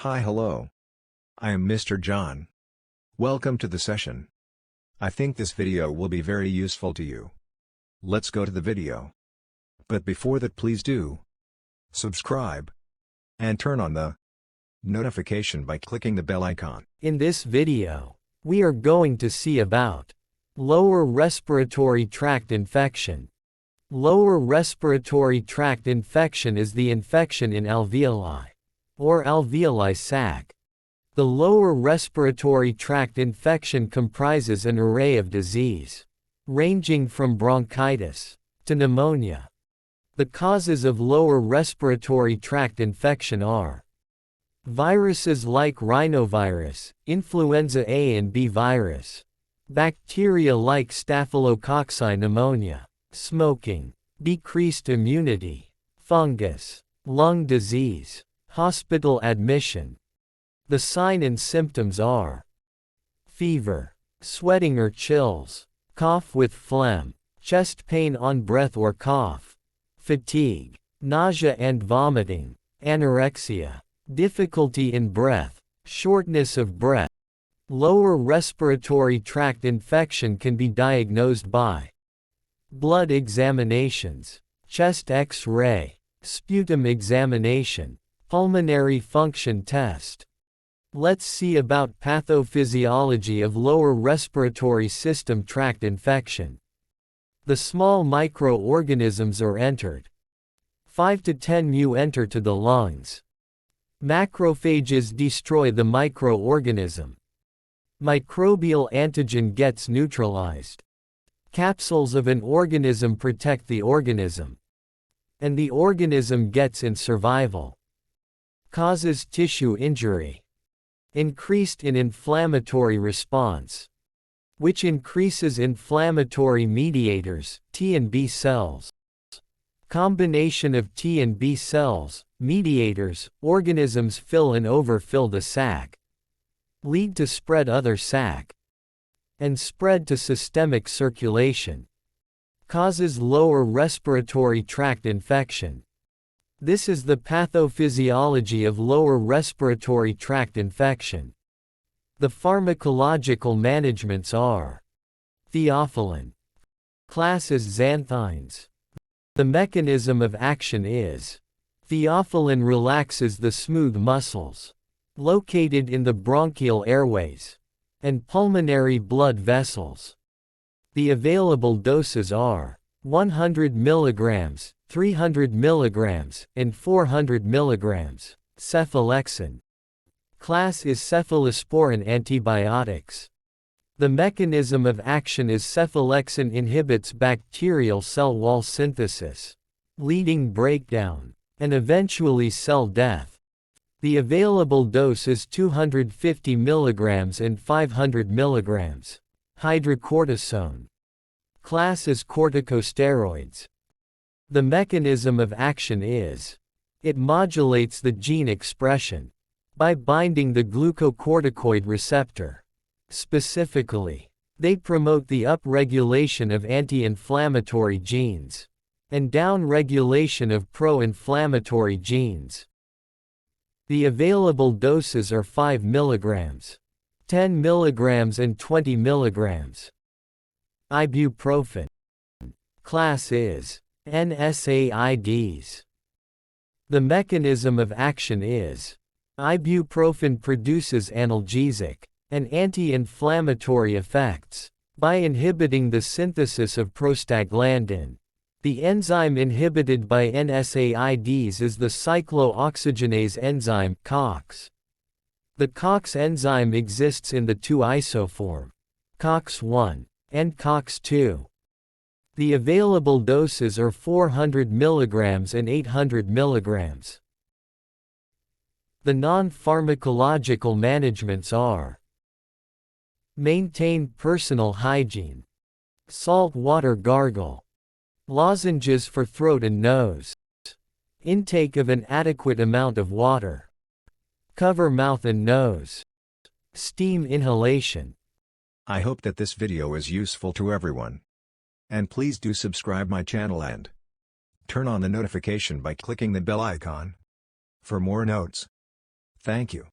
Hello. I am Mr. John. Welcome to the session. I think this video will be very useful to you. Let's go to the video. But before that, please do subscribe and turn on the notification by clicking the bell icon. In this video, we are going to see about lower respiratory tract infection. Lower respiratory tract infection is the infection in alveoli, or alveoli sac. The lower respiratory tract infection comprises an array of disease, ranging from bronchitis to pneumonia. The causes of lower respiratory tract infection are viruses like rhinovirus, influenza A and B virus, bacteria like Staphylococcus pneumonia, smoking, decreased immunity, fungus, lung disease, hospital admission. The sign and symptoms are fever, sweating or chills, cough with phlegm, chest pain on breath or cough, fatigue, nausea and vomiting, anorexia, difficulty in breath, shortness of breath. Lower respiratory tract infection can be diagnosed by blood examinations, chest X-ray, sputum examination, pulmonary function test. Let's see about pathophysiology of lower respiratory system tract infection. The small microorganisms are entered. 5 to 10 mu enter to the lungs. Macrophages destroy the microorganism. Microbial antigen gets neutralized. Capsules of an organism protect the organism, and the organism gets in survival. Causes tissue injury. Increased in inflammatory response, which increases inflammatory mediators, T and B cells. Combination of T and B cells, mediators, organisms fill and overfill the sac, lead to spread other sac, and spread to systemic circulation. Causes lower respiratory tract infection. This is the pathophysiology of lower respiratory tract infection. The pharmacological managements are theophylline. Class is xanthines. The mechanism of action is theophylline relaxes the smooth muscles located in the bronchial airways and pulmonary blood vessels. The available doses are 100 mg, 300 mg, and 400 mg. Cephalexin. Class is cephalosporin antibiotics. The mechanism of action is cephalexin inhibits bacterial cell wall synthesis, leading breakdown, and eventually cell death. The available dose is 250 mg and 500 mg. Hydrocortisone. Class is corticosteroids. The mechanism of action is it modulates the gene expression by binding the glucocorticoid receptor. Specifically, they promote the upregulation of anti-inflammatory genes and downregulation of pro-inflammatory genes. The available doses are 5 mg, 10 mg and 20 mg. Ibuprofen. Class is NSAIDs. The mechanism of action is ibuprofen produces analgesic and anti-inflammatory effects by inhibiting the synthesis of prostaglandin. The enzyme inhibited by NSAIDs is the cyclooxygenase enzyme COX. The COX enzyme exists in the two isoform, COX-1 and COX-2. The available doses are 400 mg and 800 mg. The non-pharmacological managements are maintain personal hygiene, salt water gargle, lozenges for throat and nose, intake of an adequate amount of water, cover mouth and nose, steam inhalation. I hope that this video is useful to everyone. And please do subscribe my channel and turn on the notification by clicking the bell icon for more notes. Thank you.